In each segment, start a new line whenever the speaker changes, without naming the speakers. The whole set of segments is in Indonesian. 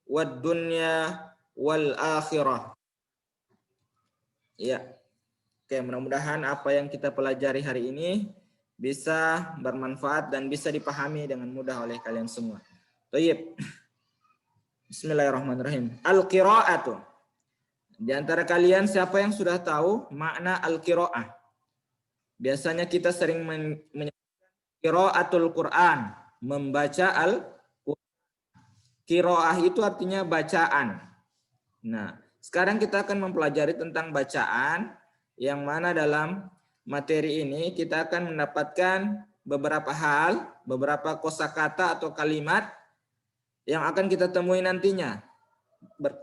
wad dunya wal akhirah. Ya. Oke, mudah-mudahan apa yang kita pelajari hari ini bisa bermanfaat dan bisa dipahami dengan mudah oleh kalian semua. Baik. Bismillahirrahmanirrahim. Al-qira'atu. Di antara kalian siapa yang sudah tahu makna al-qira'ah? Biasanya kita sering menyebut qira'atul Quran, membaca al-Quran. Qira'ah itu artinya bacaan. Nah, sekarang kita akan mempelajari tentang bacaan, yang mana dalam materi ini kita akan mendapatkan beberapa hal, beberapa kosakata atau kalimat yang akan kita temui nantinya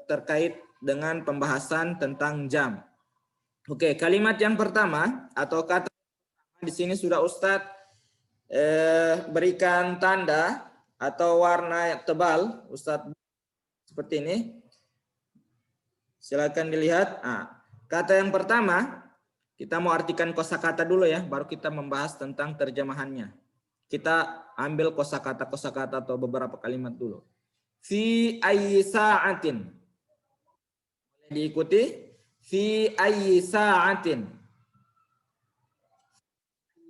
terkait dengan pembahasan tentang jam. Oke, kalimat yang pertama atau kata di sini sudah Ustadz berikan tanda atau warna tebal, Ustadz seperti ini. Silakan dilihat. Nah, kata yang pertama kita mau artikan kosakata dulu ya, baru kita membahas tentang terjemahannya. Kita ambil kosakata atau beberapa kalimat dulu. Fi ayyi sa'atin. Diikuti. Fi ayyi sa'atin.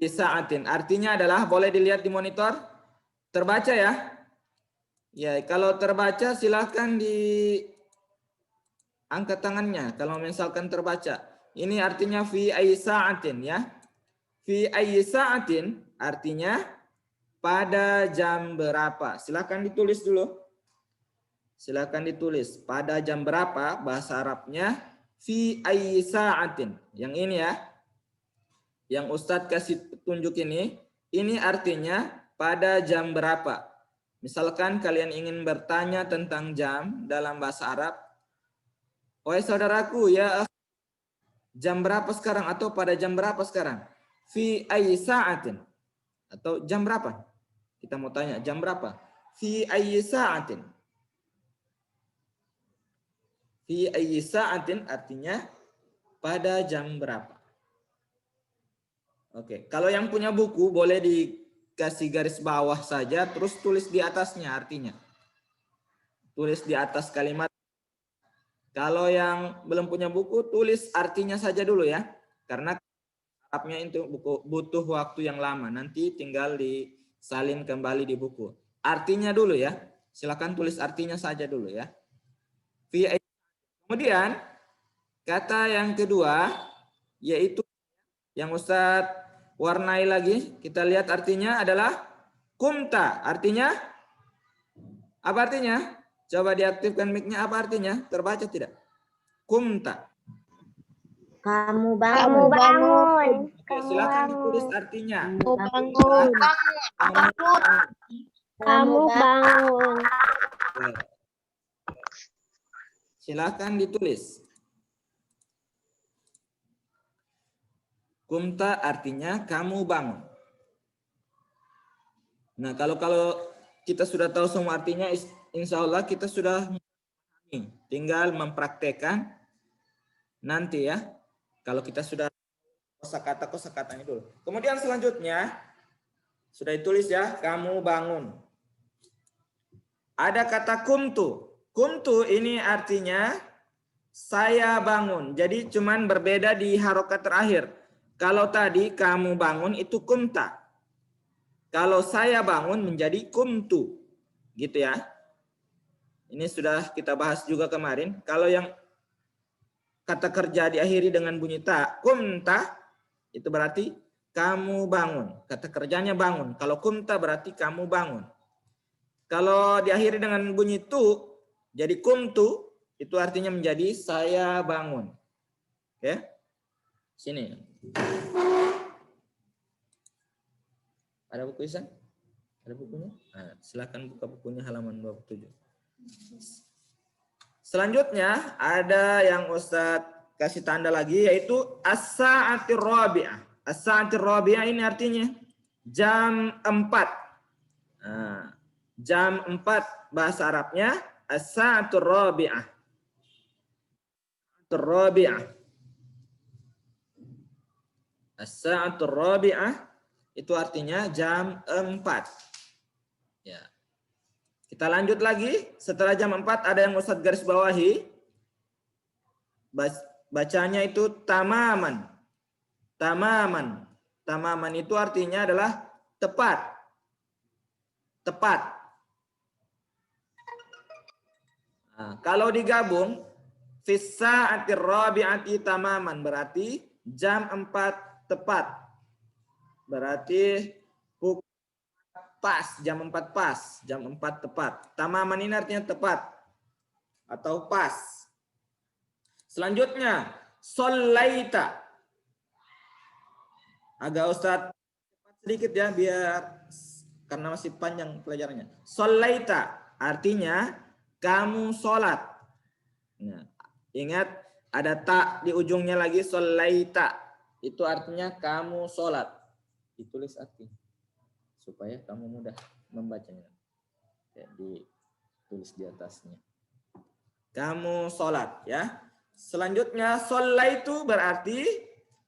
Fi sa'atin. Artinya adalah, boleh dilihat di monitor. Terbaca ya. Ya, kalau terbaca silahkan angkat tangannya. Kalau misalkan terbaca. Ini artinya fi ayyi sa'atin ya. Fi ayyi sa'atin artinya pada jam berapa. Silahkan ditulis dulu. Silakan ditulis pada jam berapa, bahasa Arabnya fi ayyi sa'atin. Yang ini ya. Yang Ustadz kasih petunjuk ini artinya pada jam berapa. Misalkan kalian ingin bertanya tentang jam dalam bahasa Arab. Wahai saudaraku, ya jam berapa sekarang atau pada jam berapa sekarang? Fi ayyi sa'atin. Atau jam berapa? Kita mau tanya jam berapa? Fi ayyi sa'atin. Fi ayyi sa'atin artinya pada jam berapa. Oke, kalau yang punya buku boleh dikasih garis bawah saja, terus tulis di atasnya artinya. Tulis di atas kalimat. Kalau yang belum punya buku, tulis artinya saja dulu ya. Karena Arabnya itu butuh waktu yang lama. Nanti tinggal disalin kembali di buku. Artinya dulu ya. Silakan tulis artinya saja dulu ya. Kemudian kata yang kedua yaitu yang Ustadz warnai lagi. Kita lihat artinya adalah kumta. Artinya apa artinya? Coba diaktifkan mic-nya. Apa artinya? Terbaca tidak? Kumta.
Kamu bangun.
Oke, silakan ditulis artinya.
Kamu bangun.
Silakan ditulis. Kumta artinya kamu bangun. Nah, kalau kita sudah tahu semua artinya, insya Allah kita sudah tinggal mempraktekkan nanti ya. Kalau kita sudah kosakatanya dulu. Kemudian selanjutnya sudah ditulis ya, kamu bangun. Ada kata kumtu. Kumtu ini artinya saya bangun. Jadi cuman berbeda di harokat terakhir. Kalau tadi kamu bangun itu kumta. Kalau saya bangun menjadi kumtu. Gitu ya. Ini sudah kita bahas juga kemarin. Kalau yang kata kerja diakhiri dengan bunyi ta, kumta, itu berarti kamu bangun. Kata kerjanya bangun. Kalau kumta berarti kamu bangun. Kalau diakhiri dengan bunyi tu, jadi kumtu, itu artinya menjadi saya bangun. Oke. Sini. Ada buku Isan? Ada bukunya? Nah, silakan buka bukunya halaman 27. Selanjutnya ada yang Ustadz kasih tanda lagi yaitu as-sa'atir rabi'ah. As-sa'atir rabi'ah ini artinya jam 4. Nah, jam 4 bahasa Arabnya as-sa'atur rabi'ah. As-sa'atur rabi'ah itu artinya jam 4. Ya. Kita lanjut lagi. Setelah jam 4 ada yang Ustadz garis bawahi. Bacanya itu tamaman. Tamaman. Tamaman itu artinya adalah tepat. Tepat. Nah, kalau digabung, fis sa'atir rabi'ati tamaman berarti jam 4 tepat. Berarti pas, jam 4 pas, jam 4 tepat. Tamaman ini artinya tepat atau pas. Selanjutnya, sholaita. Agak Ustadz sedikit ya biar karena masih panjang pelajarannya. Sholaita artinya kamu sholat. Nah, ingat ada tak di ujungnya lagi, sholaita. Itu artinya kamu sholat. Ditulis arti supaya kamu mudah membacanya. Ya, ditulis di atasnya. Kamu sholat ya. Selanjutnya sholaitu berarti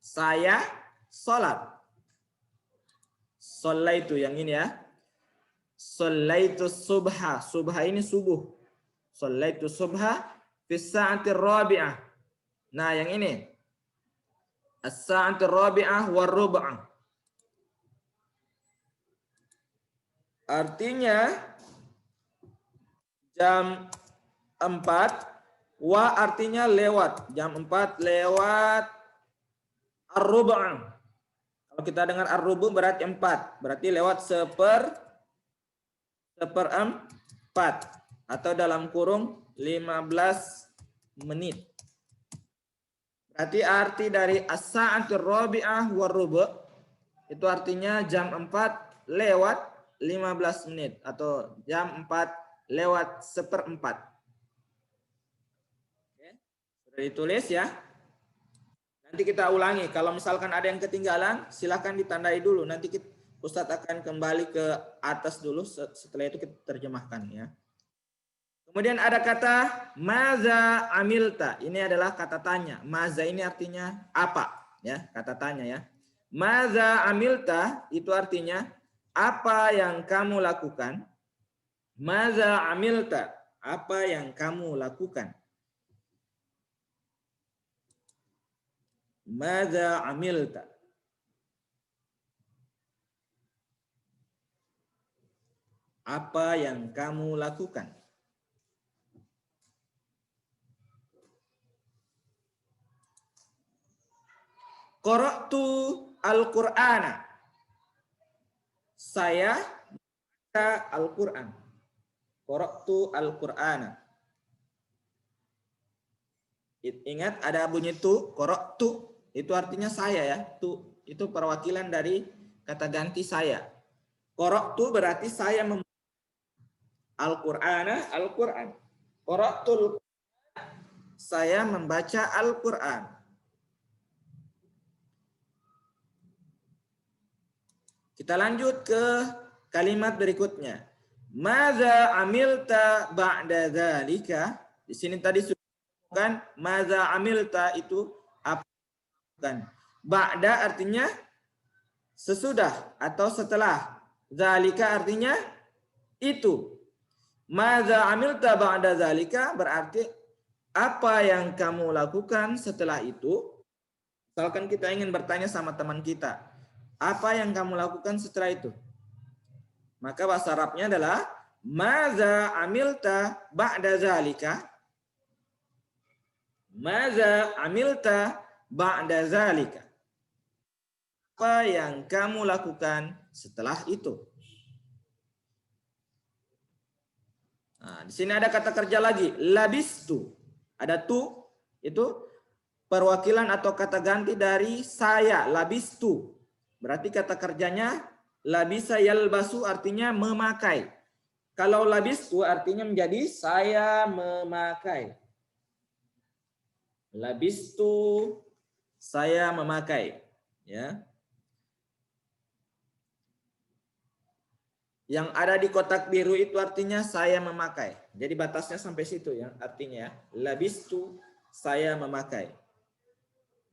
saya sholat. Sholaitu yang ini ya. Sholaitu subha. Subha ini subuh. Sholaitu subha fis sa'atir rabi'ah. Nah, yang ini. As-sa'atir rabi'ah war rub'ah. Artinya jam 4, wa artinya lewat. Jam 4 lewat ar-rub'ah. Kalau kita dengar ar-rubu berarti 4. Berarti lewat seperempat. Atau dalam kurung 15 menit. Berarti arti dari as-sa'atir rabi'ah war rubu' itu artinya jam 4 lewat 15 menit atau jam 4 lewat seperempat. Oke. Sudah ditulis ya. Nanti kita ulangi. Kalau misalkan ada yang ketinggalan, silakan ditandai dulu. Nanti Ustadz akan kembali ke atas dulu. Setelah itu kita terjemahkan ya. Kemudian ada kata maza amilta. Ini adalah kata tanya. Maza ini artinya apa? Ya, kata tanya ya. Maza amilta itu artinya apa yang kamu lakukan? Maza amilta. Apa yang kamu lakukan? Maza amilta. Apa yang kamu lakukan? Qara'tu al-Qur'ana. Saya baca Al-Qur'an. Qara'tu al-Qur'ana. Ingat ada bunyi tu, qara'tu itu artinya saya ya. Tu itu perwakilan dari kata ganti saya. Qara'tu berarti saya membaca Al-Qur'ana, Al-Qur'an. Qara'tu saya membaca Al-Qur'an. Kita lanjut ke kalimat berikutnya. Maza amilta ba'da dzalika. Di sini tadi sudah kan maza amilta itu apa kan? Ba'da artinya sesudah atau setelah. Dzalika artinya itu. Maza amilta ba'da dzalika berarti apa yang kamu lakukan setelah itu? Misalkan kita ingin bertanya sama teman kita. Apa yang kamu lakukan setelah itu? Maka bahasa Arabnya adalah maza amilta ba'da zalika. Maza amilta ba'da zalika. Apa yang kamu lakukan setelah itu? Nah, di sini ada kata kerja lagi, labistu. Ada tu, itu perwakilan atau kata ganti dari saya, labistu. Berarti kata kerjanya labisa yalbasu artinya memakai. Kalau labistu artinya menjadi saya memakai. Labistu saya memakai, ya. Yang ada di kotak biru itu artinya saya memakai. Jadi batasnya sampai situ ya artinya. Labistu saya memakai.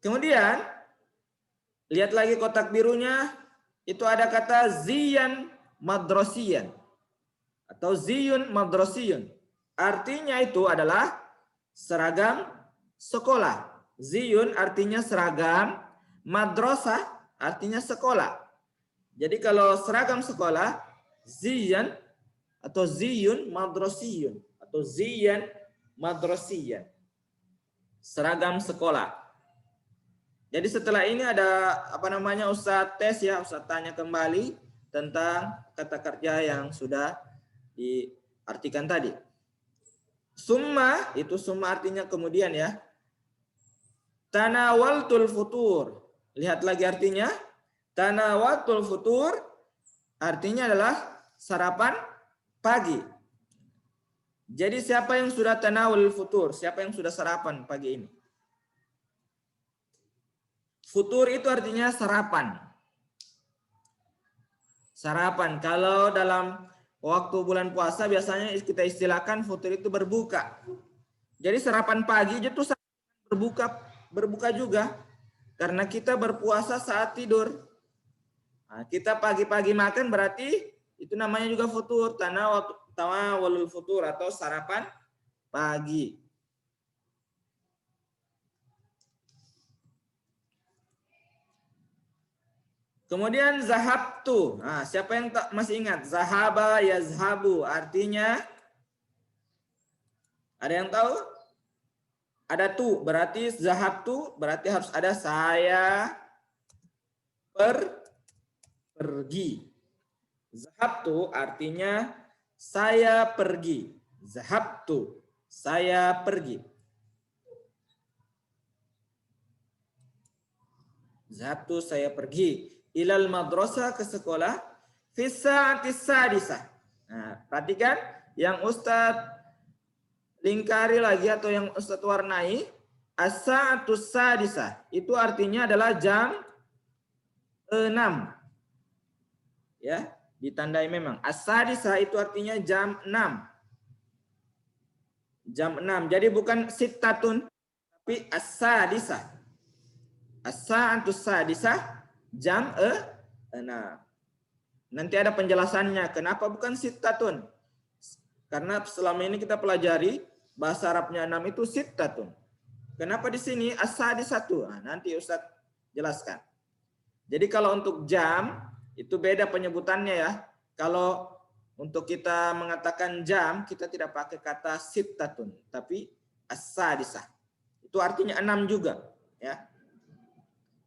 Kemudian lihat lagi kotak birunya, itu ada kata ziyan madrasiyan. atau ziyun madrasiyun. Artinya itu adalah seragam sekolah. Ziyun artinya seragam, madrasah artinya sekolah. Jadi kalau seragam sekolah, ziyan atau ziyun madrasiyun atau ziyan madrasiyan. Seragam sekolah. Jadi setelah ini ada Ustadz tes ya, Ustadz tanya kembali tentang kata kerja yang sudah diartikan tadi. Summa, itu summa artinya kemudian ya. Tanawaltul futur. Lihat lagi artinya. Tanawaltul futur artinya adalah sarapan pagi. Jadi siapa yang sudah tanawul futur? Siapa yang sudah sarapan pagi ini? Futur itu artinya sarapan. Sarapan. Kalau dalam waktu bulan puasa biasanya kita istilahkan futur itu berbuka. Jadi sarapan pagi itu berbuka juga. Karena kita berpuasa saat tidur. Nah, kita pagi-pagi makan berarti itu namanya juga futur. Tanawulul futur atau sarapan pagi. Kemudian zahabtu. Nah, siapa yang masih ingat? Zahaba yazhabu. Artinya, ada yang tahu? Ada tu. Berarti zahabtu. Berarti harus ada saya pergi. Zahabtu artinya saya pergi. Zahabtu. Saya pergi. Zahabtu saya pergi. Ilal madrasah ke sekolah fi sa'atis sadisah. Nah, perhatikan yang Ustadz lingkari lagi atau yang Ustadz warnai as-sa'atus sadisah itu artinya adalah jam 6. Ya, ditandai memang. As-sadisah itu artinya jam 6. Jam 6. Jadi bukan sittatun tapi as-sadisah. As-sa'atus sadisah jam 6. Nanti ada penjelasannya. Kenapa bukan sittatun? Karena selama ini kita pelajari bahasa Arabnya 6 itu sittatun. Kenapa di sini as-sadisatu? Nah, nanti Ustadz jelaskan. Jadi kalau untuk jam itu beda penyebutannya ya. Kalau untuk kita mengatakan jam kita tidak pakai kata sittatun tapi as-sadisah. Itu artinya 6 juga ya.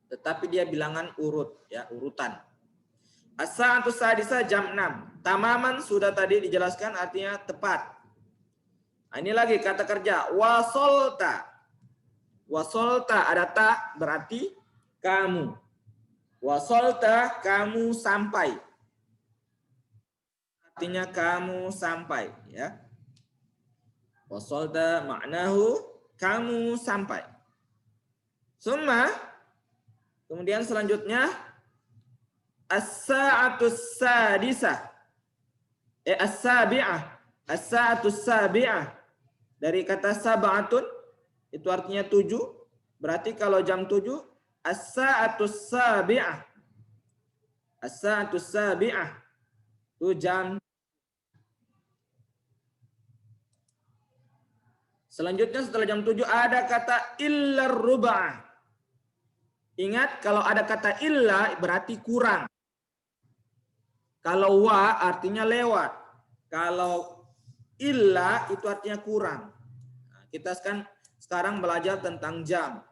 Tetapi dia bilangan urut ya, urutan. As-sa'atus sadisah jam 6. Tamaman sudah tadi dijelaskan artinya tepat. Nah, ini lagi kata kerja wasolta. Wasolta ada tak berarti kamu. Wasolta kamu sampai. Artinya kamu sampai ya. Wasolta maknahu kamu sampai. Summa kemudian selanjutnya as-sa'atus sadisah. As-sabi'ah. As-sa'atus sabi'ah. Dari kata sab'atun itu artinya 7. Berarti kalau jam 7 as-sa'atus sabi'ah. As-sa'atus sabi'ah. Itu jam. Selanjutnya setelah jam 7 ada kata illar ruba'ah. Ingat kalau ada kata illa berarti kurang. Kalau wa artinya lewat. Kalau illa itu artinya kurang. Nah, kita sekarang belajar tentang jam.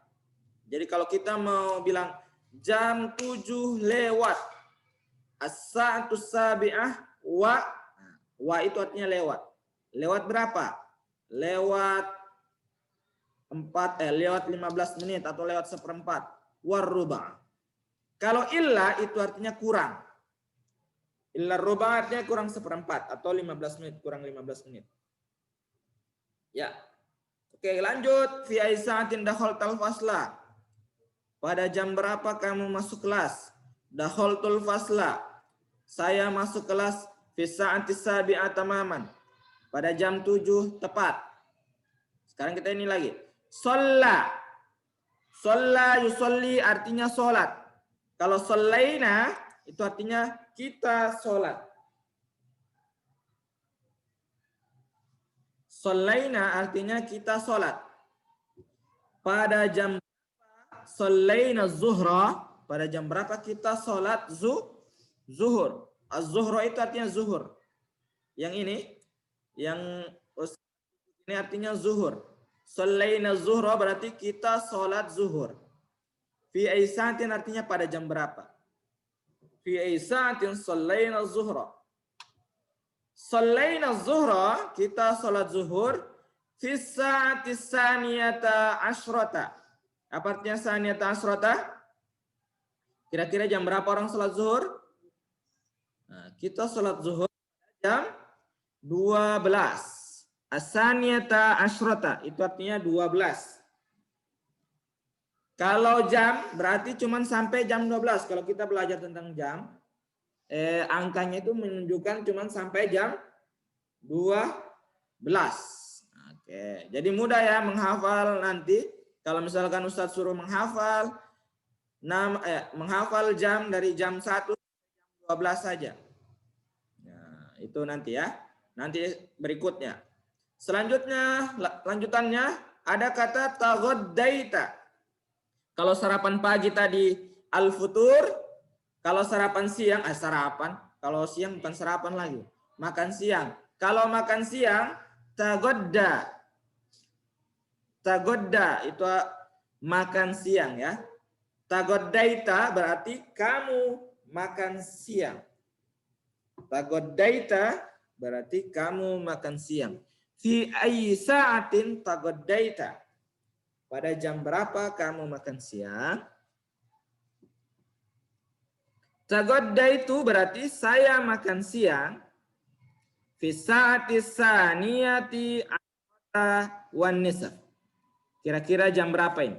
Jadi kalau kita mau bilang jam 7 lewat. As-sa'atus sabi'ah wa itu artinya lewat. Lewat berapa? Lewat 15 menit atau lewat 1/4. Warruba. Kalau illa itu artinya kurang. Illa ruba artinya kurang 1/4 atau 15 menit, kurang 15 menit. Ya. Oke, lanjut. Fi aisa'atin dakhaltal fasla. Pada jam berapa kamu masuk kelas? Dakhaltul fasla. Saya masuk kelas fi sa'atis sabi'ah tamaman. Pada jam 7 tepat. Sekarang kita ini lagi. Shalla. Shalla yusolli artinya sholat. Kalau shollaina itu artinya kita sholat. Sholaina artinya kita sholat. Pada jam sholaina zuhra, pada jam berapa kita sholat zuhur. Az-zuhra itu artinya zuhur. Yang ini artinya zuhur. Sholaina zuhra berarti kita sholat zuhur. Fi ay sa'atin artinya pada jam berapa. Fi ay sa'atin sholaina zuhra. Sholaina zuhra, kita sholat zuhur. Fi sa'ati saniyata asyrata. Apa artinya saniyata asyrata? Kira-kira jam berapa orang sholat zuhur? Nah, kita sholat zuhur jam 12. Asaniyata asyrata, itu artinya 12. Kalau jam berarti cuma sampai jam 12. Kalau kita belajar tentang jam, angkanya itu menunjukkan cuma sampai jam 12. Oke, jadi mudah ya menghafal nanti. Kalau misalkan Ustadz suruh menghafal menghafal jam dari jam 1 sampai jam 12 saja. Nah, itu nanti ya. Nanti berikutnya. Selanjutnya, lanjutannya ada kata taghaddaita. Kalau sarapan pagi tadi al-futur, kalau sarapan siang sarapan. Kalau siang bukan sarapan lagi, makan siang. Kalau makan siang taghadda. Taghadda itu makan siang ya. Taghaddaita berarti kamu makan siang. Taghaddaita berarti kamu makan siang. Fi ayyi sa'atin taghaddaita. Pada jam berapa kamu makan siang? Taghadaitu berarti saya makan siang. Fi sa'ati saniyati wan nisf. Kira-kira jam berapa ini?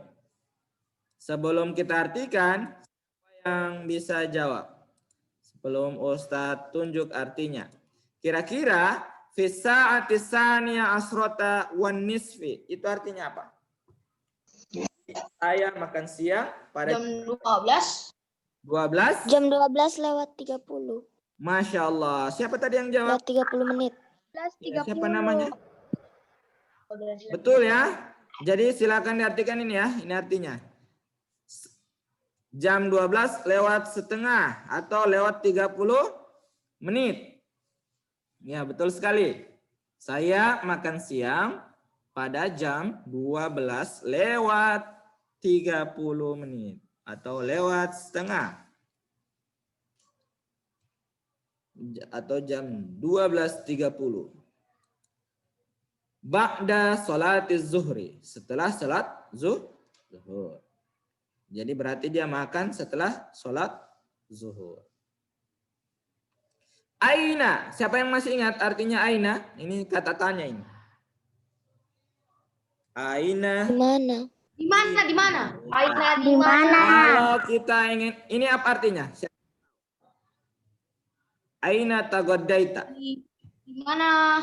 Sebelum kita artikan, siapa yang bisa jawab? Sebelum Ustadz tunjuk artinya. Kira-kira fi sa'ati saniya asrota wan nisfi. Itu artinya apa? Saya makan siang pada
jam 12.
12.
Jam 12:30.
Masya Allah. Siapa tadi yang jawab?
30 menit.
Ya, siapa namanya? Betul ya. Jadi silakan diartikan ini ya. Ini artinya. Jam 12:30 atau lewat 30 menit. Ya, betul sekali. Saya makan siang pada jam 12:30 menit atau lewat setengah. Atau jam 12:30. Ba'da sholatiz zuhri, setelah salat zuhur. Jadi berarti dia makan setelah sholat zuhur. Aina, siapa yang masih ingat artinya aina? Ini kata tanya ini. Aina.
Di mana?
Di mana? Aina
Di mana?
Kalau kita ingin, ini apa artinya? Aina taghaddaita.
Di mana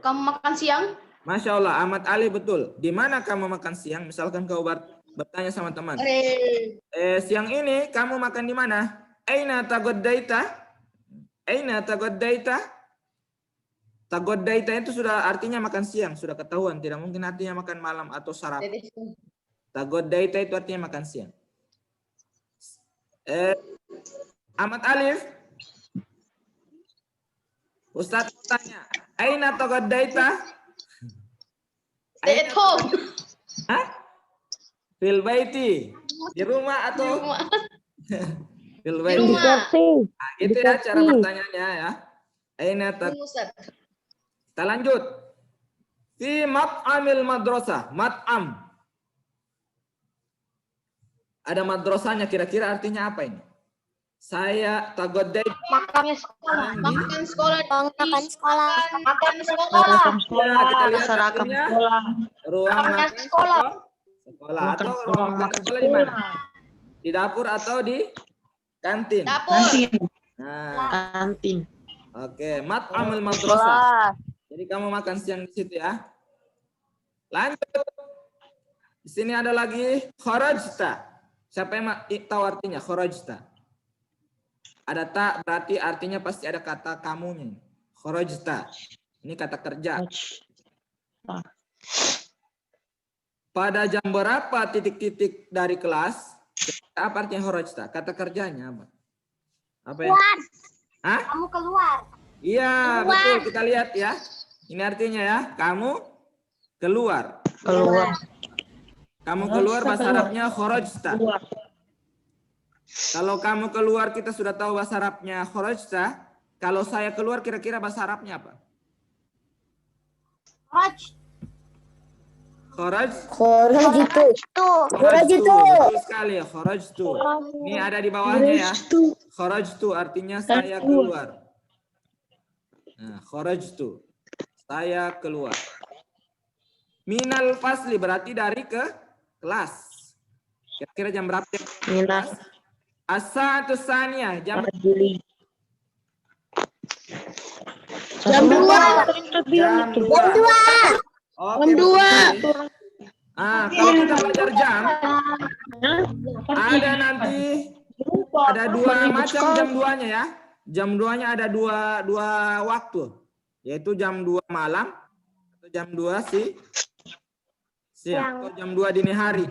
kamu makan siang?
Masya Allah, Ahmad Ali betul. Di mana kamu makan siang? Misalkan kau bertanya sama teman. Siang ini kamu makan di mana? Aina taghaddaita? Aina taghaddaita? Taghaddaita itu sudah artinya makan siang, sudah ketahuan. Tidak mungkin artinya makan malam atau sarapan. Taghaddaita itu artinya makan siang. Ahmad Alif. Ustadz tanya, aina taghaddaita?
Stay at home.
Hah? Fil baiti. Di rumah atau? Fil
Di
baiti.
rumah.
Nah, itu ya cara pertanyaannya ya. Aina kita lanjut. Fi mat'amil madrasah. Mat'am. Ada madrasahnya, kira-kira artinya apa ini? Saya taghaddaita.
Makan sekolah. Makan sekolah.
Makan sekolah.
Makan sekolah.
Ya, kita lihat artinya. Ruang
Makan
makan
sekolah.
sekolah atau ruang makan sekolah di mana? Di dapur atau di kantin?
Dapur.
Nah,
Kantin.
oke, mat'amul madrasah. Jadi kamu makan siang di situ ya. Lanjut. Di sini ada lagi kharajta. Siapa yang tahu artinya kharajta? Ada tak berarti artinya pasti ada kata kamunya. Kharajta. Ini kata kerja. Pada jam berapa titik-titik dari kelas? Apa artinya kharajta? Kata kerjanya apa? Apa yang? Hah?
Kamu keluar.
Iya, betul. Kita lihat ya. Ini artinya ya, kamu keluar. Kamu keluar bahasa Arabnya kharajta. Kalau kamu keluar kita sudah tahu bahasa Arabnya kharajta. Kalau saya keluar kira-kira bahasa Arabnya apa?
Kharajtu.
Kharajtu. Betul sekali, kharajtu. Ini ada di bawahnya ya. Kharajtu artinya saya keluar. Nah, kharajtu. Saya keluar. Minal fasli berarti dari ke kelas. Kira-kira jam berapa?
Minal
As-sa'atu tsaniyah, jam
jam 2.
jam 2. Oke, betul sekali. Kalau kita belajar jam, ada nanti ada dua macam jam 2-nya ya. Jam 2-nya ada dua waktu, yaitu jam 2 malam atau jam 2 siang atau jam 2 dini hari.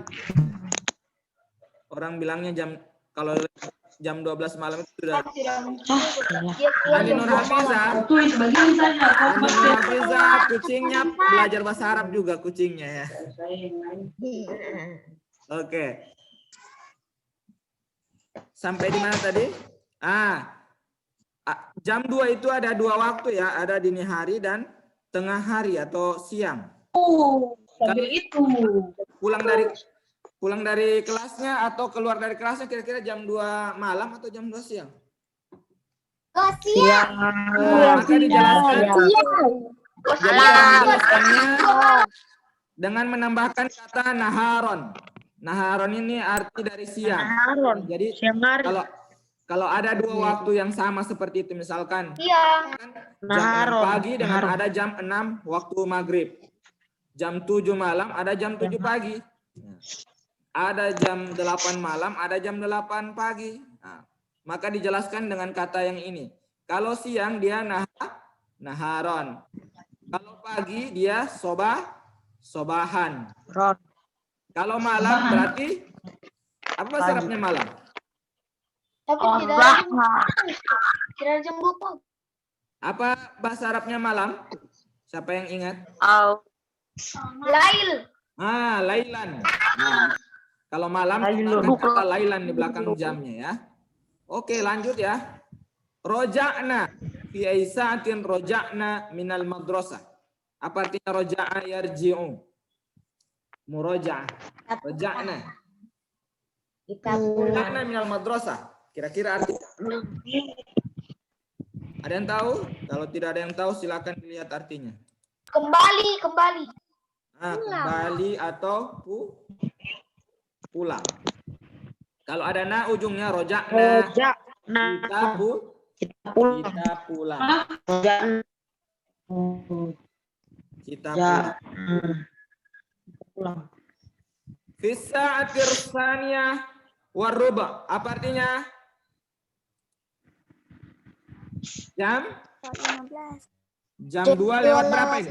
Orang bilangnya kalau jam 12 malam itu sudah. Andi Nur Hafiza, kucingnya belajar bahasa Arab juga kucingnya ya. Oke. Sampai di mana tadi? Jam 2 itu ada dua waktu ya, ada dini hari dan tengah hari atau siang. Kalau
itu.
Pulang dari kelasnya atau keluar dari kelasnya kira-kira jam 2 malam atau jam 2 siang?
Siang.
Maka dijelaskan. Jadi menjelaskannya dengan menambahkan kata naharon. Naharon ini arti dari siang. Jadi kalau ada dua waktu yang sama seperti itu misalkan jam 6 pagi dengan ada jam 6 waktu maghrib. Jam 7 malam ada jam 7 pagi. Ada jam 8 malam, ada jam 8 pagi. Nah, maka dijelaskan dengan kata yang ini. Kalau siang dia naharon. Kalau pagi dia sobahan. Kalau malam berarti apa bahasa Arabnya malam?
Tapi tidak jam 2.
Apa bahasa Arabnya malam? Siapa yang ingat?
Lail.
Lailan. Nah, kalau malam gunakan kata lailan di belakang jamnya ya. Oke, lanjut ya. Roja'na fi aisa'atin roja'na minal madrasah. Apa artinya roja'a yarji'u? Muroja'ah. Roja'na. Roja'na minal madrasah. Kira-kira artinya. Ada yang tahu? Kalau tidak ada yang tahu silakan dilihat artinya.
Kembali.
Kembali atau pulang. Kalau ada na ujungnya roja'na. Kita pulang. Kita pulang. Fisa'atir tsaniyah waruba. Apa artinya? Jam 2 lewat berapa ini?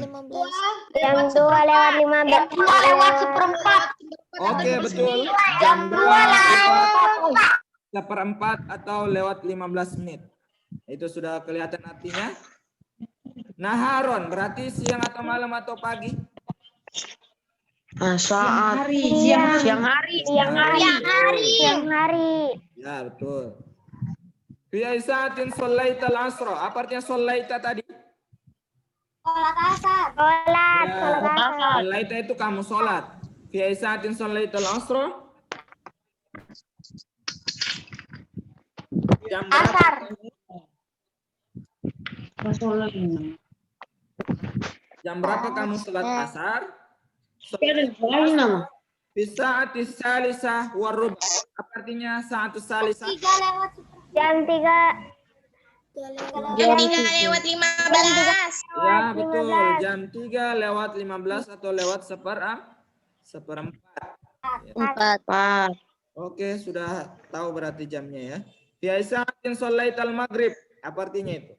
Jam 2 lewat 15. 2 lewat seperempat.
Oke, betul. Jam 2 lewat seperempat atau lewat 15 menit. Itu sudah kelihatan artinya. Naharon berarti siang atau malam atau pagi?
Siang hari.
Ya, betul. Fi aisatin shallaital asra. Apa artinya shallaita tadi?
Sholat asar.
Shallaita itu kamu sholat. Fi aisatin shallaital asra. Jam berapa? Jam berapa kamu sholat asar? Fisa'atis salisah warub. Apa artinya sa'atus salisah?
3 lewat jam 3.
Jam 3 lewat 15.
Ya, betul. Jam 3 lewat 15 atau lewat seperempat. Oke, sudah tahu berarti jamnya ya. Biasatin sholaital maghrib. Apa artinya itu?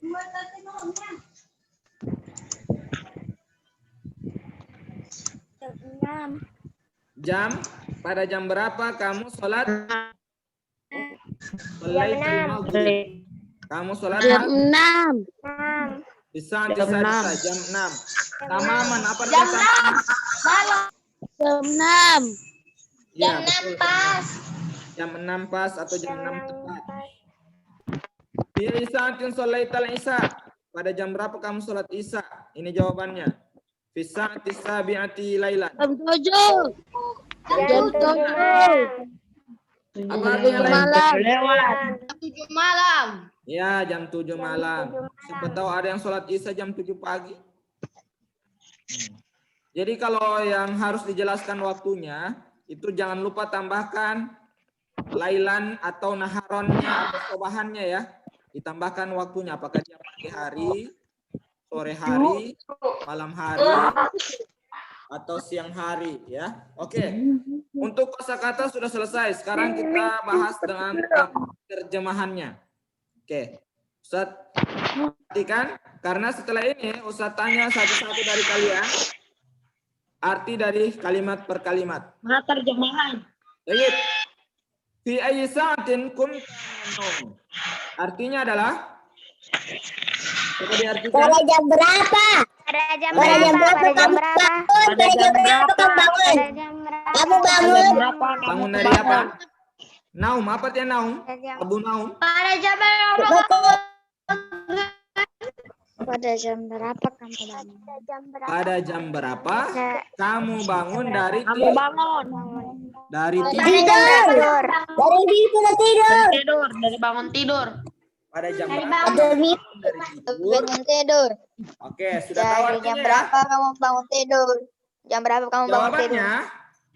Jam pada jam berapa kamu sholat? Sholaitul maghrib. Kamu sholat
Jam
maghrib.
6.
Bisa
Jam
bisa
6.
jam 6. Tamaman apa artinya tamaman?
Jam 6.
Ya,
Jam 6
betul.
pas.
Jam 6 pas atau jam 6 tepat. Fi isa'atin sholaital isya. Pada jam berapa kamu sholat isya? Ini jawabannya. Fi sa'ati sabi'ati lailan.
Jam 7. Jam 7.
Apa artinya lain?
Malam.
7 malam.
Ya, jam 7 malam. Siapa tahu ada yang sholat isya jam 7 pagi. Jadi kalau yang harus dijelaskan waktunya, itu jangan lupa tambahkan lailan atau naharonnya atau sobahannya ya. Ditambahkan waktunya, apakah dia pagi hari, sore hari, malam hari, atau siang hari ya. Oke. Untuk kosakata sudah selesai. Sekarang kita bahas dengan terjemahannya. Oke. Ustaz perhatikan karena setelah ini Ustaz tanya satu-satu dari kalian arti dari kalimat per kalimat.
Mana terjemahan?
Baik. Fi ayyi sa'atin kunta minal-naum. Artinya adalah coba diartikan.
Pada jam berapa?
Pada jam
Pada jam berapa kamu bangun? Pada jam berapa kamu bangun? Kamu bangun.
Bangun dari apa? Naum, apa artinya naum? Abu naum.
Pada jam berapa?
Pada jam berapa kamu bangun?
Pada jam berapa kamu bangun dari
Kamu bangun.
dari
Pada
tidur?
jam tidur. Dari tidur.
Tidur. Dari bangun tidur.
Pada jam berapa?
Dari
Dari tidur.
bangun tidur.
Oke, sudah tahu
Dari jam
artinya ya?
berapa kamu bangun tidur? Jam berapa kamu bangun tidur?
Jawabannya,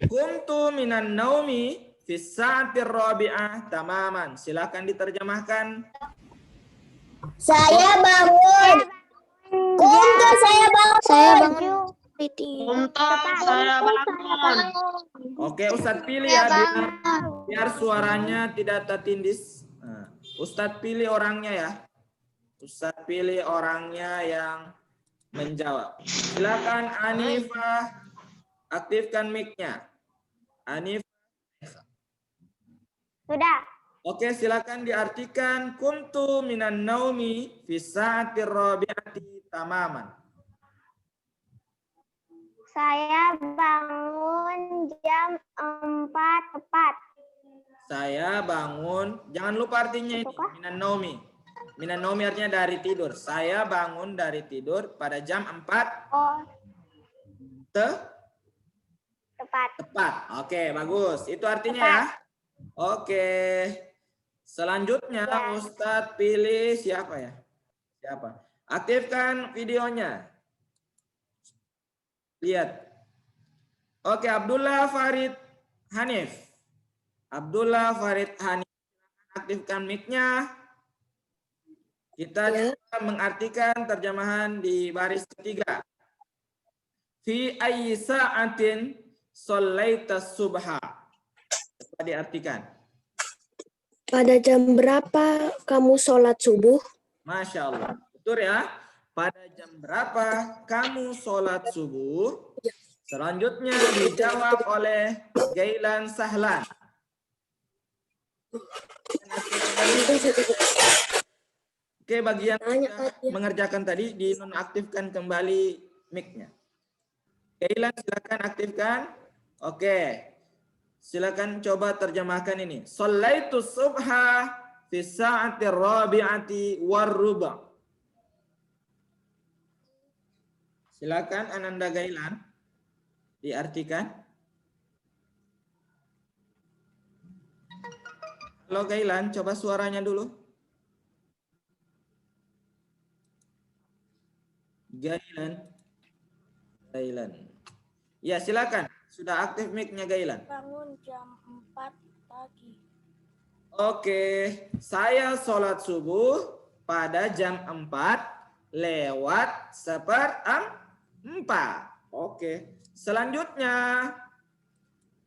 kuntu minan naumi fi sa'atir rabi'ah tamaman. Silakan diterjemahkan.
Saya bangun. Kuntu saya bangun. Saya bangun.
Untung saya bangun.
Oke, Ustadz pilih ya biar suaranya tidak tertindis. Nah, Ustadz pilih orangnya ya. Ustadz pilih orangnya yang menjawab. Silakan Anifah aktifkan mic-nya. Anifah.
Sudah.
Oke, silakan diartikan kuntu minan naumi fi sa'atir rabi'ati tamaman.
Saya bangun jam 4 tepat.
Saya bangun, jangan lupa artinya ini, minan naumi. Minan naumi artinya dari tidur. Saya bangun dari tidur pada jam 4
Oh, tepat.
tepat. Oke, bagus. Itu artinya ya. Oke. Selanjutnya Ustadz pilih siapa ya? Siapa? Aktifkan videonya. Lihat. Oke, Abdullah Farid Hanif. Abdullah Farid Hanif. Aktifkan mic-nya. Kita coba mengartikan terjemahan di baris ketiga. Fi ayyi sa'atin shallaita subha. Coba diartikan.
Pada jam berapa kamu sholat subuh?
Masya Allah. Betul ya. Pada jam berapa kamu sholat subuh? Selanjutnya dijawab oleh Gailan Sahlan. Oke, bagian mengerjakan tadi dinonaktifkan kembali mic-nya. Gailan silakan aktifkan. Oke. Silakan coba terjemahkan ini. Shallaitu subha fi sa'atir rabi'ati warruba. Silakan Ananda Gailan diartikan. Halo Gailan, coba suaranya dulu. Gailan. Ya, silakan. Sudah aktif mic-nya Gailan.
Bangun jam 4 pagi.
Oke, saya sholat subuh pada jam 4 lewat 1/4. Oke, selanjutnya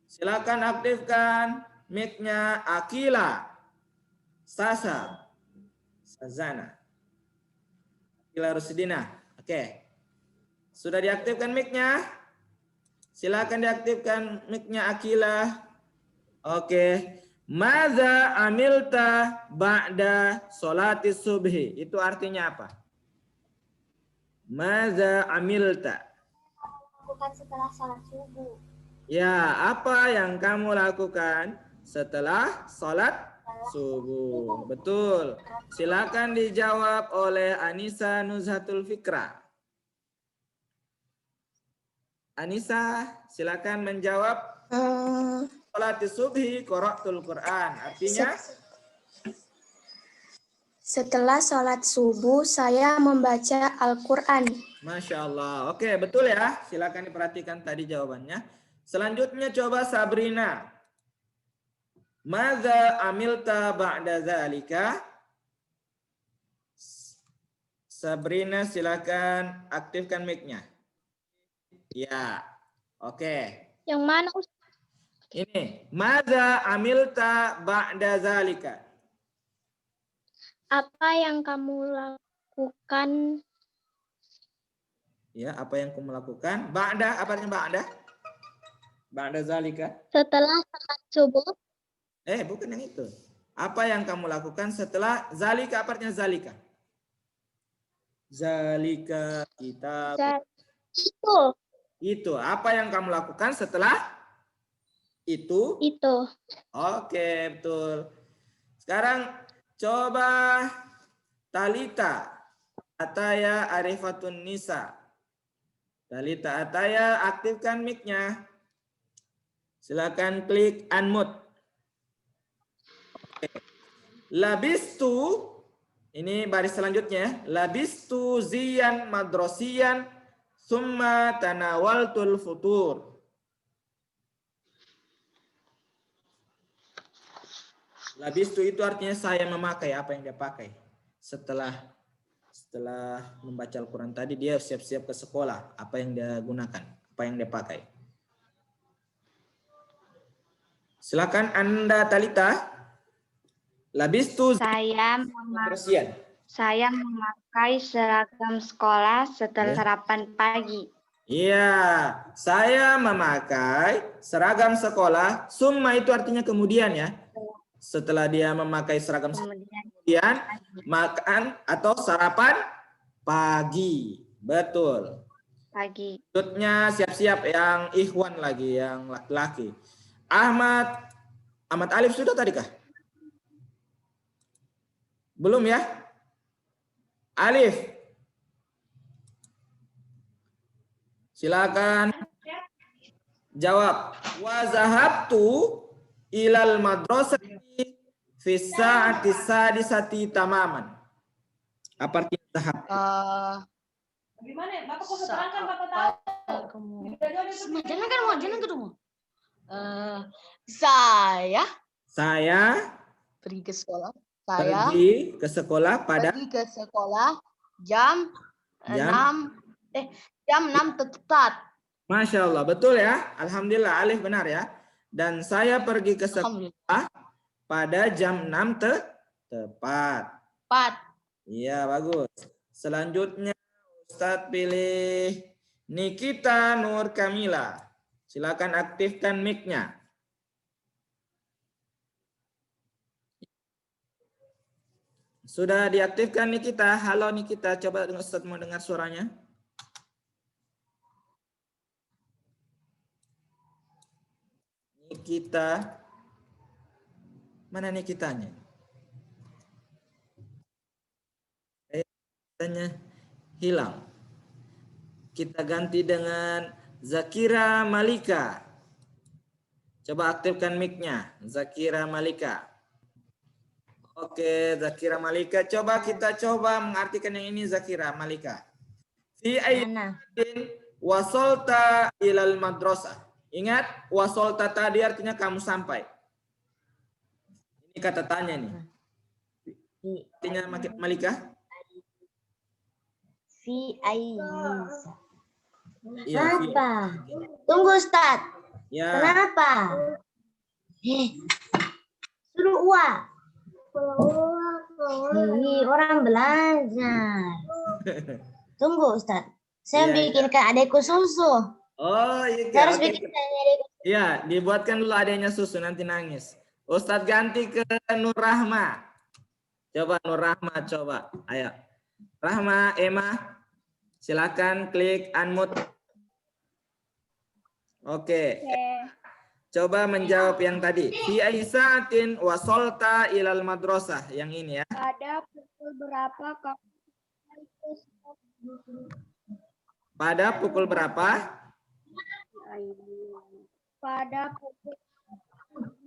silakan aktifkan mic-nya Akila Sazana. Akila Rusdina. Oke, sudah diaktifkan mic-nya? Silakan diaktifkan mic-nya Akilah. Oke. Madza amilta ba'da sholati subhi. Itu artinya apa? Madza amilta.
Lakukan setelah sholat subuh.
Ya, apa yang kamu lakukan setelah sholat subuh? Betul. Silakan dijawab oleh Anissa Nuzhatul Fikra. Anissa, silakan menjawab. Sholat subhi qara'tul Quran. Artinya?
Setelah sholat subuh, saya membaca Al-Quran.
Masya Allah. Oke, betul ya. Silakan diperhatikan tadi jawabannya. Selanjutnya coba Sabrina. Madza amilta ba'da zalika? Sabrina, silakan aktifkan mic-nya. Ya. Oke.
Yang mana Ustaz?
Ini, madza amilta ba'da zalika?
Apa yang kamu lakukan
Ya, apa yang kamu lakukan? Ba'da, apa artinya ba'da? Ba'da zalika?
setelah sholat subuh?
Bukan yang itu. Apa yang kamu lakukan setelah zalika? Apa artinya zalika? Zalika kita itu. Apa yang kamu lakukan setelah itu?
Itu.
Oke, betul. Sekarang coba Talita Ataya Arifatun Nisa. Talita Ataya, aktifkan mic-nya. Silakan klik unmute. Oke. Labistu, ini baris selanjutnya. Labistu ziyan madrasiyan summa tanawaltul futur. Labistu itu artinya saya memakai apa yang dia pakai. Setelah membaca Al-Quran tadi, dia siap-siap ke sekolah. Apa yang dia gunakan, apa yang dia pakai. Silakan Anda Talita. Labistu
Saya memakai seragam sekolah setelah sarapan pagi.
Iya, saya memakai seragam sekolah. Summa itu artinya kemudian ya. Setelah dia memakai seragam kemudian makan atau sarapan pagi. Betul.
Pagi.
Selanjutnya siap-siap yang ikhwan lagi, yang laki-laki. Ahmad Alif sudah tadi kah? Belum ya? Alif. Silakan jawab. Wa zahabtu ilal madrasati fi sa'ati sadisati tamaman. Apa artinya zahab?
Gimana ya? Bapak kok terangkan Bapak tahu? Jangan kan mau jangan tuh mau. Saya pergi ke sekolah.
Pergi ke sekolah pada
jam 6 tepat.
Masya Allah, betul ya. Alhamdulillah, Alif benar ya. Dan saya pergi ke sekolah pada jam 6 tepat. Iya, bagus. Selanjutnya Ustadz pilih Nikita Nur Kamila. Silakan aktifkan mic-nya. Sudah diaktifkan Nikita. Halo Nikita, coba Ustadz mau dengar suaranya. Nikita. Mana Nikitanya? Nikitanya hilang. Kita ganti dengan Zakira Malika. Coba aktifkan mic-nya. Zakira Malika. Oke, Zakira Malika. Coba kita mengartikan yang ini Zakira Malika. Fi ayyatin wasolta ilal madrasah. Ingat, wasolta tadi artinya kamu sampai. Ini kata tanya nih. Artinya Malika?
Fi ayyin.
Ya,
Kenapa? Tunggu Ustaz.
ya.
Kenapa? Suruh uang. Ini orang belajar. Tunggu Ustaz. Saya
Iya,
bikinkan adekku susu.
Oh, iya.
Harus
Oke.
bikin sendiri.
Iya, dibuatkan dulu adanya susu nanti nangis. Ustadz ganti ke Nur Rahma. Coba Nur Rahma, coba. Ayo. Rahma, Emma, silakan klik unmute. Oke. Coba menjawab yang tadi. Fi aisaatin wasolta ilal madrasah. Yang ini ya.
Pada pukul berapa kamu
Pada pukul berapa?
pada pukul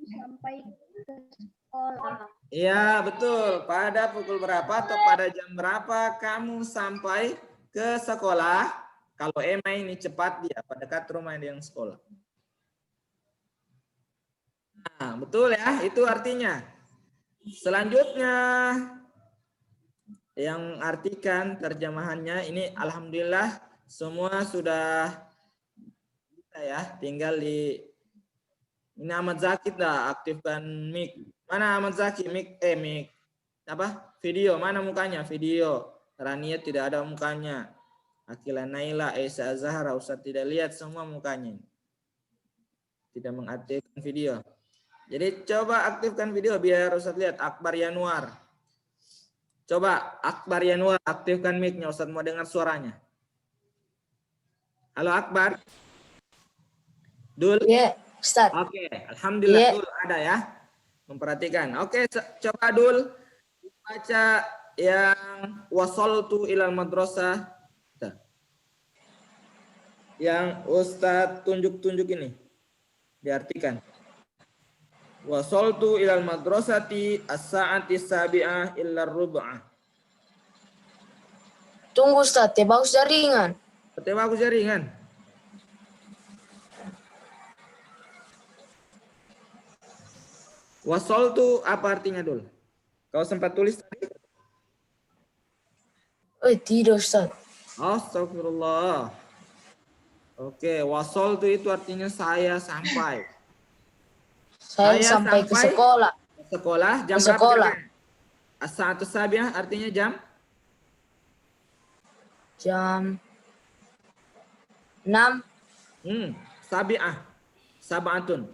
sampai ke sekolah?
Iya, betul. Pada pukul berapa atau pada jam berapa kamu sampai ke sekolah? Kalau Emma ini cepat dia, pada dekat rumah dia yang sekolah. Nah, betul ya, itu artinya. Selanjutnya, yang artikan terjemahannya ini alhamdulillah semua sudah bisa ya, tinggal di ini Ahmad Zaki dah aktifkan mic. Mana Ahmad Zaki mic apa? Video, mana mukanya? Video. Rania tidak ada mukanya. Akila Naila, Esa Zahra, Ustaz tidak lihat semua mukanya. Tidak mengaktifkan video. Jadi coba aktifkan video biar Ustaz lihat. Akbar Yanuar. Coba Akbar Yanuar aktifkan mic-nya, Ustaz mau dengar suaranya. Halo Akbar. Dul.
Ya, Ustaz.
Oke, alhamdulillah
Ya.
Dul ada ya. Memperhatikan. Oke, coba Dul baca yang wasoltu ilal madrasah. Yang Ustaz tunjuk-tunjuk ini. Diartikan. Wasoltu ilal madrasati as-sa'ati sabi'ah illa rub'ah.
Tunggu Ustaz, bagus jaringan.
Betul aku jaringan. Wasoltu apa artinya Dul? Kau sempat tulis tadi?
Tidak Ustaz.
Astagfirullah. Oke, wasoltu itu artinya saya sampai.
Saya sampai ke sekolah.
Sekolah jam
Ke sekolah.
berapa? As-sa'atu sabi'ah artinya jam?
Jam 6.
Sabi'ah. Sab'atun.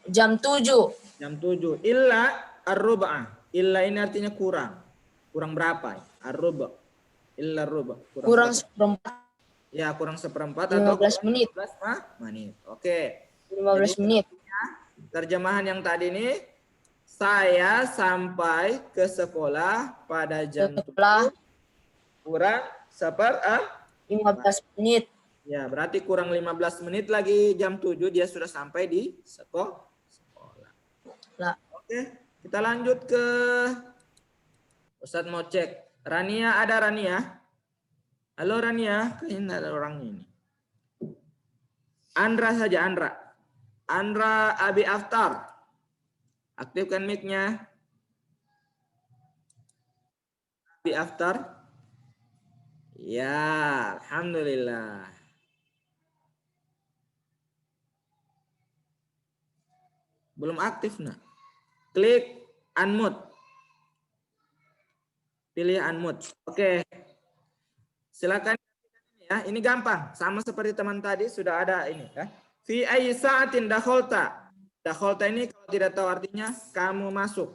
Jam 7.
Jam 7. Illa ar-rub'ah. Illa ini artinya kurang. Kurang berapa? Ar-rub'. Illa ar-rub'.
Kurang seperempat.
Ya, kurang seperempat
15 menit.
15 menit. Oke.
15 menit.
Terjemahan yang tadi ini, saya sampai ke sekolah pada jam
Setelah
kurang
15 menit.
Ya, berarti kurang 15 menit lagi jam 7 dia sudah sampai di sekolah.
Lah.
Oke, kita lanjut ke Ustadz mau cek. Rania ada Rania? Halo Rania, kayaknya ada orang ini. Andra saja Andra. Andra Abi Aftar. Aktifkan mic-nya. Abi Aftar. Ya, alhamdulillah. Belum aktif, nak. Klik unmute. Pilih unmute. Oke. Silakan ya. Ini gampang, sama seperti teman tadi sudah ada ini ya. Fi ayyi sa'atin dakhalta. Dakhalta ini kalau tidak tahu artinya kamu masuk.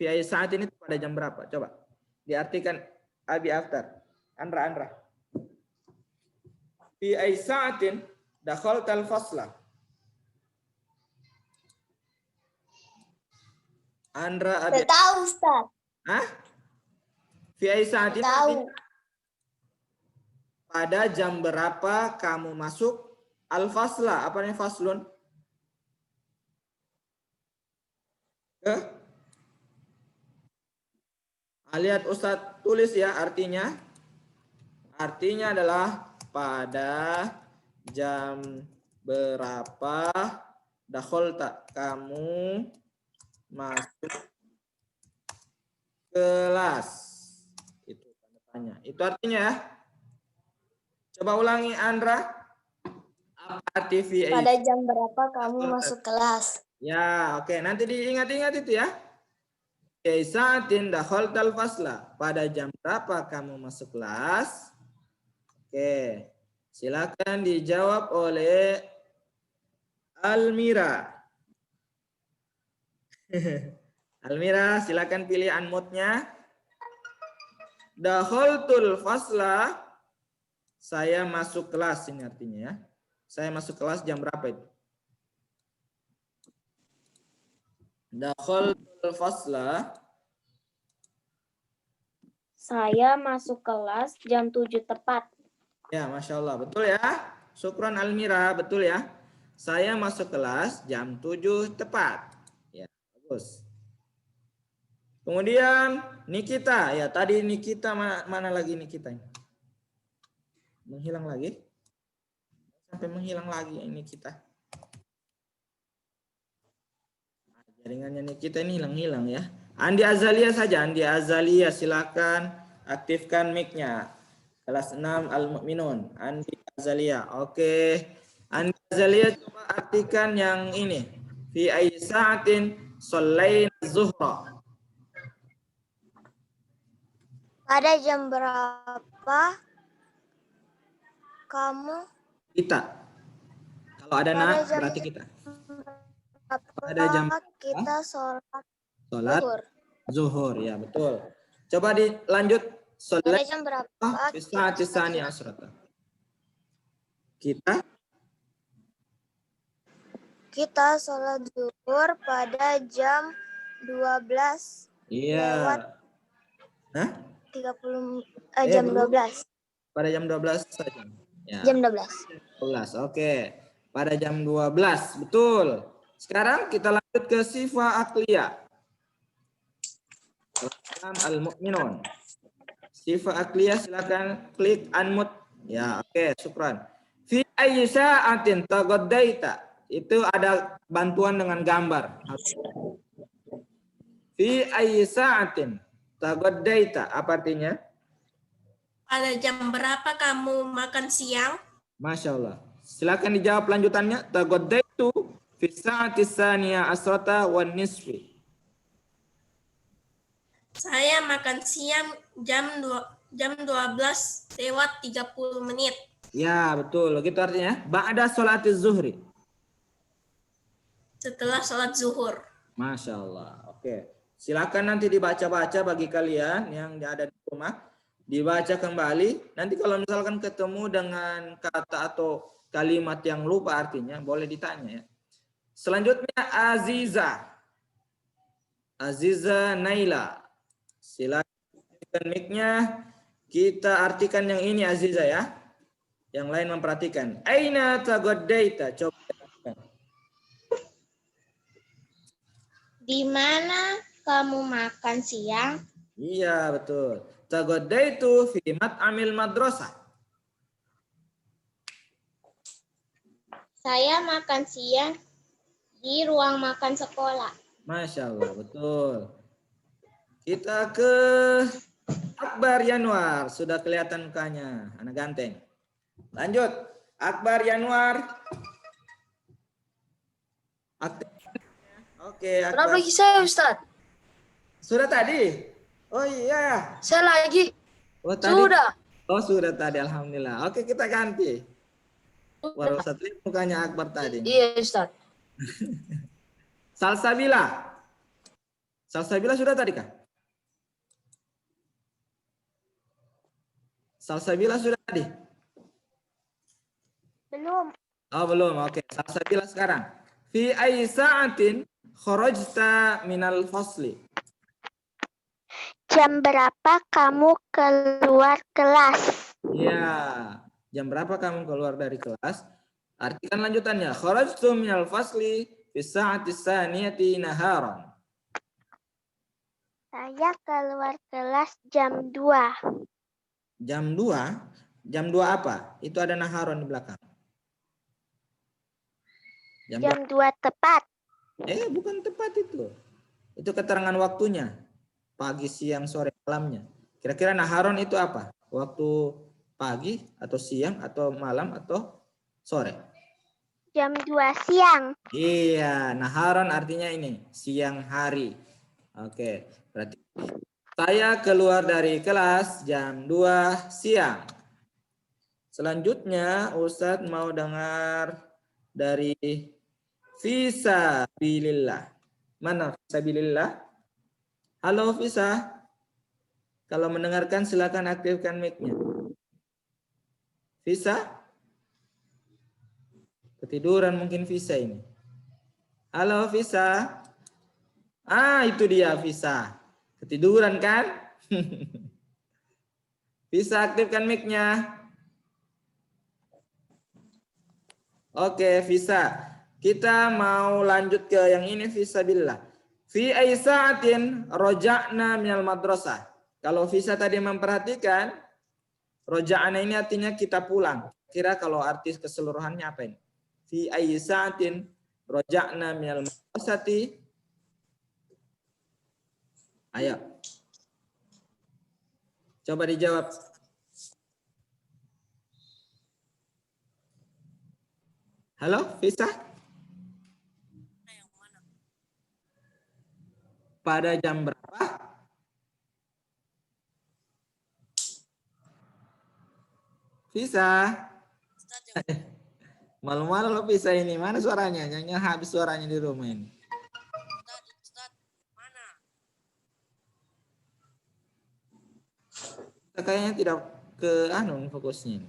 Fi ayyi sa'atin itu pada jam berapa? Coba diartikan Abi Aftar. Andra. Fi ayyi sa'atin dakhalta al-fasla. Andra Abi.
Tidak tahu Ustaz.
Hah? Fi ayyi sa'atin
Tahu.
pada jam berapa kamu masuk al-fasla? Apa namanya faslun? Lihat Ustadz tulis ya artinya. Artinya adalah pada jam berapa dakhalta kamu masuk kelas. Itu tanda tanya. Itu artinya ya. Coba ulangi Andra. Apa arti VA?
Pada jam berapa kamu masuk kelas?
Ya, oke. Nanti diingat-ingat itu ya. Sa'atin dakhaltal fasla. Pada jam berapa kamu masuk kelas? Oke. Silakan dijawab oleh Almira. Almira, silakan pilih unmute-nya. Dakhaltul fasla. Saya masuk kelas ini artinya ya. Saya masuk kelas jam berapa itu? Dakhaltul fasla.
Saya masuk kelas jam 7 tepat.
Ya, Masya Allah. Betul ya. Syukran Almira. Betul ya. Saya masuk kelas jam 7 tepat. Ya, bagus. Kemudian Nikita. Ya, tadi Nikita mana lagi Nikita? Menghilang lagi. Sampai menghilang lagi ini kita. Jaringannya Nikita ini hilang-hilang ya. Andi Azalia saja. Andi Azalia silakan aktifkan mic-nya. Kelas 6 Al-Mu'minun. Andi Azalia. Oke. Andi Azalia coba artikan yang ini. Fi ayyi sa'atin shallaina zuhra.
Pada jam berapa kamu?
Kita. Kalau ada
Pada
na
jam
berarti kita.
Berapa
Ada jam
kita sholat
Salat
zuhur?
zuhur. Ya, betul. Coba dilanjut.
Pada
Salat
jam berapa
fi sa'ati tsaniyah asyrata.
kita sholat zuhur pada jam 12
Iya. Hah?
30
Eh,
jam
belum.
12.
Pada jam 12 saja. Ya.
Jam 12.
12. Oke. Pada jam 12. Betul. Sekarang kita lanjut ke sifat akliyah. Al-Mu'minun. Sifat akliyah silakan klik unmute. Ya, oke, syukran. Fi ayyi sa'atin taghaddaita. Itu ada bantuan dengan gambar. Fi ayyi sa'atin taghaddaita. Apa artinya?
Pada jam berapa kamu makan siang?
Masya Allah. Silakan dijawab lanjutannya. Taghaddaitu fi sa'ati tsaniyah asrata wan nisfi.
Saya makan siang jam 12:30.
Ya, betul. Gitu artinya. Ba'da sholati zuhri.
Setelah sholat zuhur.
Masya Allah. Oke. Silakan nanti dibaca-baca bagi kalian yang ada di rumah. Dibaca kembali. Nanti kalau misalkan ketemu dengan kata atau kalimat yang lupa artinya, boleh ditanya ya. Selanjutnya Aziza. Aziza Naila. Silakan mic-nya. Kita artikan yang ini Aziza ya. Yang lain memperhatikan. Aina taghaddaita. Coba.
Di mana kamu makan siang?
Iya, betul. Taghaddaitu fi mat'amil madrasah.
Saya makan siang di ruang makan sekolah.
Masya Allah, betul. Kita ke Akbar Yanwar. Sudah kelihatan mukanya, anak ganteng. Lanjut, Akbar Yanwar. Oke,
Berapa
Akbar.
lagi saya, Ustaz?
Sudah tadi? Oh iya.
Saya lagi.
Oh, tadi.
Sudah.
Oh, sudah tadi. Alhamdulillah. Oke, kita ganti. Baru satu mukanya Akbar tadi.
Iya, Ustaz.
Salsabila. Salsabila sudah tadi kah? Salsabila sudah tadi?
Belum.
Oh, belum. Oke, Salsabila sekarang. Fi ayyi sa'atin kharajta minal fasli.
Jam berapa kamu keluar kelas?
Ya, jam berapa kamu keluar dari kelas? Artikan lanjutannya. Kharajtu minal fasli fi sa'ati tsaniyati naharan.
Saya keluar kelas jam 2.
Jam 2? Jam 2 apa? Itu ada naharon di belakang.
Jam 2 tepat.
Bukan tepat itu. Itu keterangan waktunya. Pagi, siang, sore, malamnya. Kira-kira naharon itu apa? Waktu pagi atau siang atau malam atau sore?
Jam 2 siang.
Iya, naharon artinya ini, siang hari. Oke, berarti saya keluar dari kelas jam 2 siang. Selanjutnya Ustadz mau dengar dari Fisabilillah. Mana Fisabilillah? Halo Fisa. Kalau mendengarkan silakan aktifkan mic-nya. Fisa? Ketiduran mungkin Fisa ini. Halo Fisa. Ah, itu dia Fisa. Ketiduran kan? Bisa aktifkan mic-nya. Oke, Fisa. Kita mau lanjut ke yang ini Fisabilillah. Fi ay sa'atin roja'na minal madrasah. Kalau Fisa tadi memperhatikan, roja'na ini artinya kita pulang. Kira kalau arti keseluruhannya apa ini? Fi ay sa'atin roja'na minal madrasati. Ayo. Coba dijawab. Halo, Fisa? Pada jam berapa? Fisa? Malu-malu lo Fisa ini. Mana suaranya? Nyanyi habis suaranya di rumah ini. Kayaknya tidak ke fokusnya.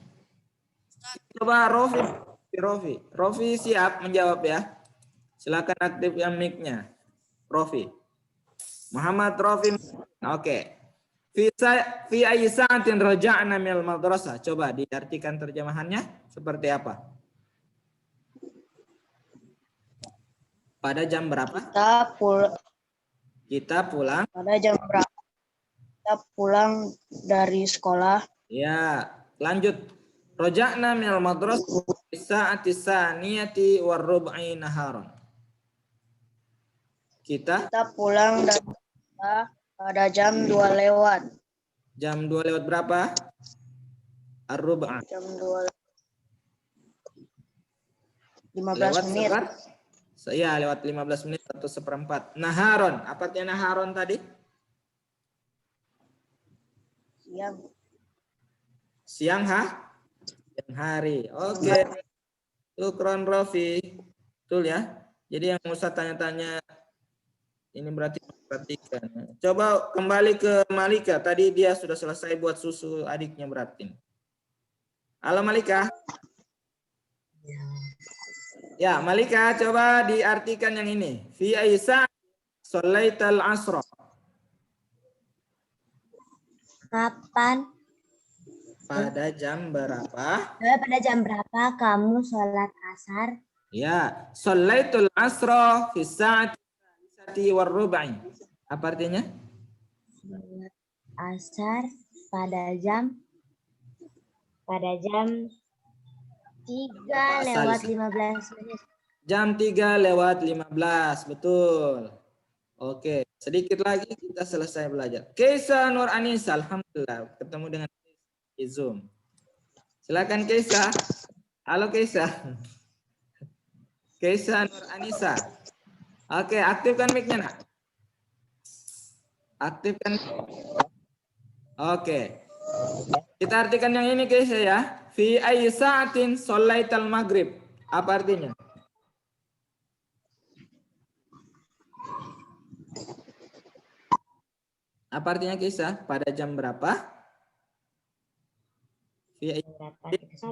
Coba Rofi siap menjawab ya. Silakan aktifkan mic-nya. Rofi. Muhammad Rofi. Oke. Fi ayyi sa'atin raja'na minal madrasah. Coba diartikan terjemahannya seperti apa? Pada jam berapa? Kita pulang.
Pada jam berapa kita pulang dari sekolah?
Ya, lanjut. Raja'na minal madrasah fi sa'ati saniyati warrub'i naharon. Kita
pulang dari sekolah pada jam 2 lewat.
Jam 2 lewat berapa? Ar-rub'a.
Jam 2 15
Lewat
menit.
Saya lewat 15 menit atau seperempat. Naharon. Apa artinya naharon tadi? Siang Siang hari. Oke. Syukron Rofi. Betul ya. Jadi yang Ustaz tanya-tanya ini berarti perhatikan. Coba kembali ke Malika. Tadi dia sudah selesai buat susu adiknya berarti. Halo Malika. Ya, Malika coba diartikan yang ini. Fi aisa sholaital asra.
Kapan?
Pada jam berapa?
Pada jam berapa kamu sholat asar?
Ya, sholaitul asra fi sa'ati warrub'i. Apa artinya?
Sholat asar pada jam 3 lewat 15 menit.
Jam 3 lewat 15, betul. Oke, sedikit lagi kita selesai belajar. Keisa Nur Anissa, alhamdulillah ketemu dengan di Zoom. Silakan Keisa. Halo Keisa. Keisa Nur Anissa. Oke, aktifkan mic-nya nak. Aktifkan. Oke. Kita artikan yang ini Keisa ya. Fi ayyi sa'atin sholaital maghrib. Apa artinya? Apa artinya Keisa? Pada jam berapa?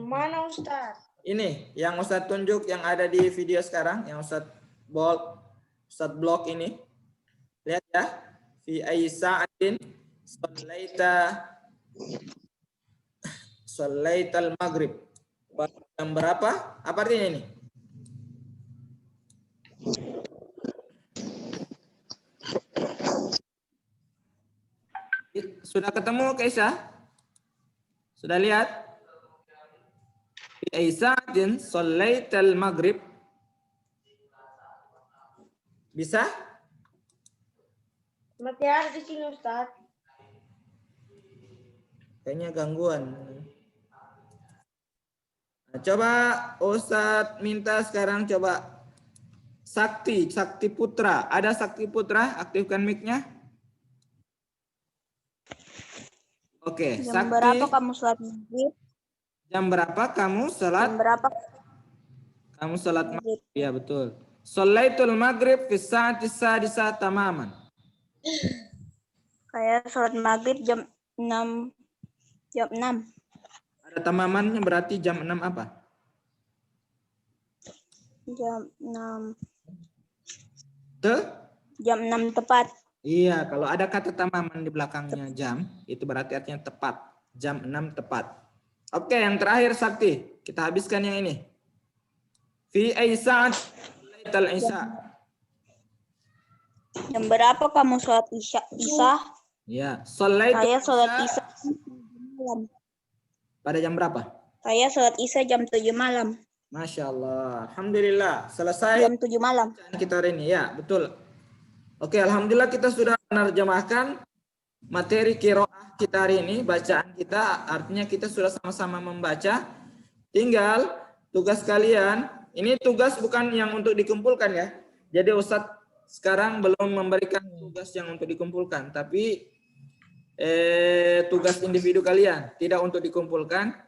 Mana Ustaz?
Ini yang Ustaz tunjuk yang ada di video sekarang, yang Ustaz blok ini. Lihat ya. Fi ayyi sa'atin sholaital maghrib. Pada jam berapa? Apa artinya ini? Sudah ketemu Keisa? Sudah lihat? Fi ayyi sa'atin sholaital maghrib. Bisa?
Mati ada di sini Ustaz.
Kayaknya gangguan. Nah, coba Ustadz minta sekarang coba Sakti Putra. Ada Sakti Putra? Aktifkan mic-nya. Oke,
Jam
Sakti.
berapa kamu sholat maghrib?
Jam berapa kamu salat?
Jam berapa?
Kamu salat maghrib. Iya betul. Sholaitul maghrib fi sa'ati sadisa tamaman.
Kayak sholat maghrib jam 6. Jam 6.
Ada tamamannya berarti jam 6 apa?
Jam 6.
Te?
Jam 6 tepat.
Iya, kalau ada kata tamaman di belakangnya jam, itu berarti artinya tepat. Jam 6 tepat. Oke, yang terakhir Sakti. Kita habiskan yang ini. Fi ay sa'at salaital isya.
Jam berapa kamu sholat isya?
Ya, salaitul
Saya sholat
isya.
isya malam.
Pada jam berapa?
Saya sholat isya jam 7 malam.
Masya Allah. Alhamdulillah. Selesai
Jam 7 malam.
kita hari ini. Ya, betul. Oke, Alhamdulillah kita sudah menerjemahkan materi qiraah kita hari ini. Bacaan kita, artinya kita sudah sama-sama membaca. Tinggal tugas kalian. Ini tugas bukan yang untuk dikumpulkan ya. Jadi Ustadz sekarang belum memberikan tugas yang untuk dikumpulkan. Tapi tugas individu kalian. Tidak untuk dikumpulkan.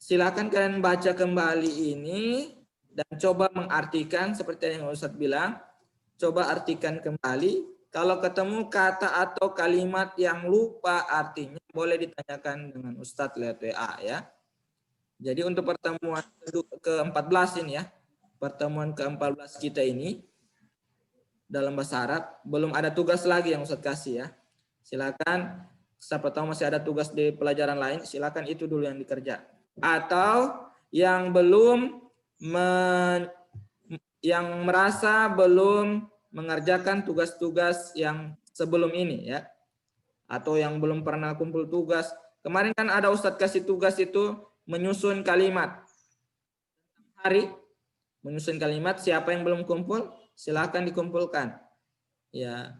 Silakan kalian baca kembali ini dan coba mengartikan seperti yang Ustadz bilang. Coba artikan kembali. Kalau ketemu kata atau kalimat yang lupa artinya boleh ditanyakan dengan Ustadz lewat WA ya. Jadi untuk pertemuan ke-14 ini ya. Pertemuan ke-14 kita ini dalam bahasa Arab belum ada tugas lagi yang Ustadz kasih ya. Silakan siapa tahu masih ada tugas di pelajaran lain, silakan itu dulu yang dikerja. Atau yang belum yang merasa belum mengerjakan tugas-tugas yang sebelum ini ya. Atau yang belum pernah kumpul tugas. Kemarin kan ada Ustadz kasih tugas itu menyusun kalimat. Hari menyusun kalimat, siapa yang belum kumpul silakan dikumpulkan. Ya,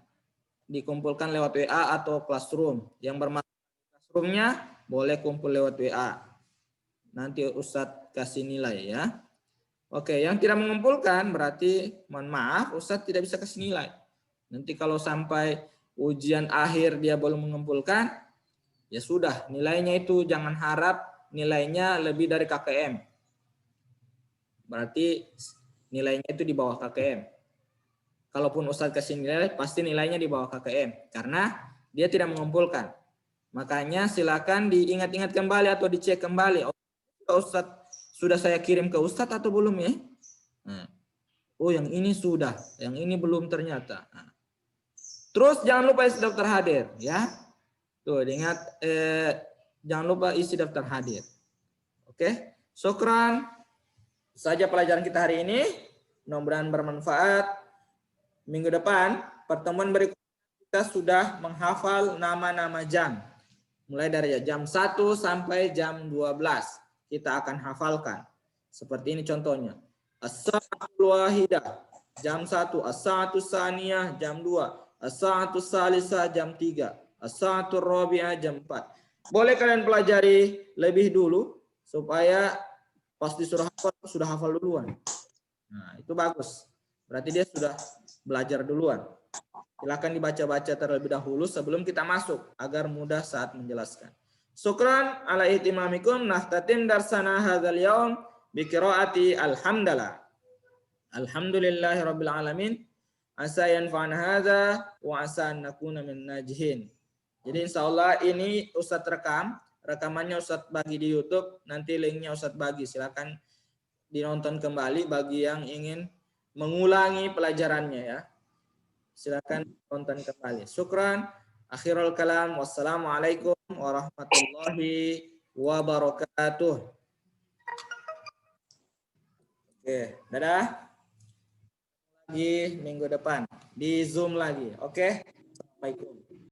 dikumpulkan lewat WA atau Classroom. Yang bermasalah Classroom-nya boleh kumpul lewat WA. Nanti Ustadz kasih nilai ya. Oke, yang tidak mengumpulkan berarti mohon maaf Ustadz tidak bisa kasih nilai. Nanti kalau sampai ujian akhir dia belum mengumpulkan, ya sudah nilainya itu jangan harap nilainya lebih dari KKM. Berarti nilainya itu di bawah KKM. Kalaupun Ustadz kasih nilai pasti nilainya di bawah KKM karena dia tidak mengumpulkan. Makanya silakan diingat-ingat kembali atau dicek kembali. Ustadz sudah saya kirim ke Ustadz atau belum ya? Nah. Oh yang ini sudah, yang ini belum ternyata. Nah. Terus jangan lupa isi daftar hadir ya. Tuh diingat jangan lupa isi daftar hadir. Oke, syukran. Saja pelajaran kita hari ini. Mudah-mudahan bermanfaat. Minggu depan pertemuan berikutnya kita sudah menghafal nama-nama jam. Mulai dari jam 1 sampai jam 12. Kita akan hafalkan. Seperti ini contohnya. As-sa'atul wahidah, jam 1. As-sa'atul saniyah, jam 2. As-sa'atul salisah, jam 3. As-sa'atul rabi'ah, jam 4. Boleh kalian pelajari lebih dulu, supaya pas disuruh hafal, sudah hafal duluan. Nah, itu bagus. Berarti dia sudah belajar duluan. Silakan dibaca-baca terlebih dahulu sebelum kita masuk, agar mudah saat menjelaskan. Syukran ala ihtimamikum, nahtatim darsana hadzal yaum bi qiraati alhamdulillah. Alhamdulillahi rabbil alamin. Asa yanfa'ana hadza wa asa an nakuna min najihin. Jadi insyaallah ini Ustadz rekam, rekamannya Ustadz bagi di YouTube, nanti linknya Ustadz bagi. Silakan dinonton kembali bagi yang ingin mengulangi pelajarannya ya. Silakan tonton kembali. Syukran. Akhirul kalam. Wassalamualaikum warahmatullahi wabarakatuh. Oke, dadah. Lagi minggu depan di Zoom lagi. Oke. Assalamualaikum.